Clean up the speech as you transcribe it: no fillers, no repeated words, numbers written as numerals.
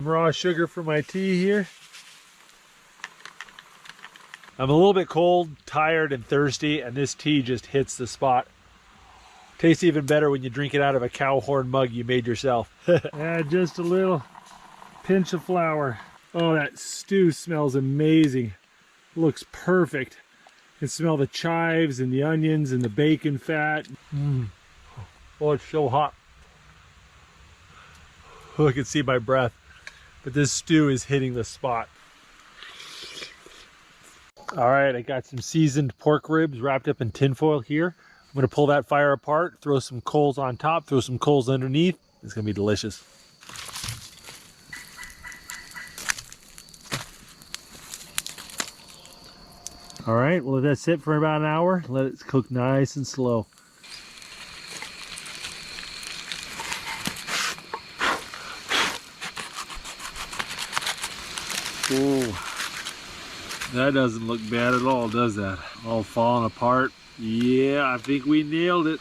Raw sugar for my tea here. I'm a little bit cold, tired, and thirsty, and this tea just hits the spot. Tastes even better when you drink it out of a cow horn mug you made yourself. Add just a little pinch of flour. Oh, that stew smells amazing. Looks perfect. You can smell the chives and the onions and the bacon fat. Oh, it's so hot. Oh, I can see my breath. But this stew is hitting the spot. All right, I got some seasoned pork ribs wrapped up in tinfoil here. I'm gonna pull that fire apart, throw some coals on top, throw some coals underneath. It's gonna be delicious. All right, we'll let that sit for about an hour. Let it cook nice and slow. Ooh, that doesn't look bad at all, does that? All falling apart. Yeah, I think we nailed it.